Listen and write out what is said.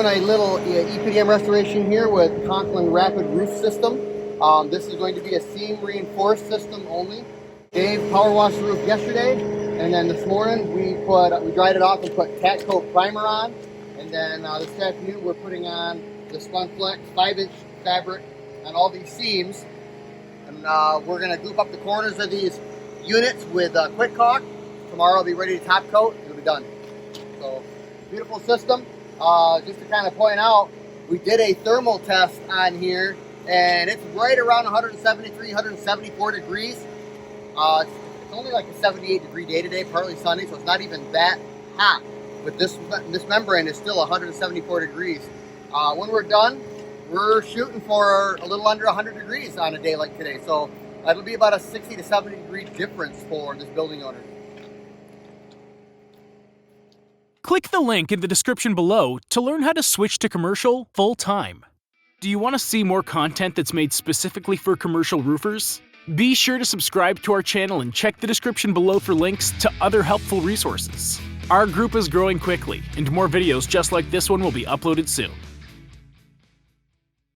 doing a little EPDM restoration here with Conklin Rapid Roof System. This is going to be a seam reinforced system only. Dave power washed the roof yesterday, and then this morning we dried it off and put tack coat primer on, and then this afternoon we're putting on the Spun Flex 5-inch fabric on all these seams, and we're going to glue up the corners of these units with quick caulk. Tomorrow I'll be ready to top coat. It'll be done. So beautiful system. Just to kind of point out, we did a thermal test on here, and it's right around 173, 174 degrees. It's only like a 78 degree day today, partly sunny, so it's not even that hot. But this membrane is still 174 degrees. When we're done, we're shooting for a little under 100 degrees on a day like today. So it'll be about a 60 to 70 degree difference for this building owner. Click the link in the description below to learn how to switch to commercial full-time. Do you want to see more content that's made specifically for commercial roofers? Be sure to subscribe to our channel and check the description below for links to other helpful resources. Our group is growing quickly, and more videos just like this one will be uploaded soon.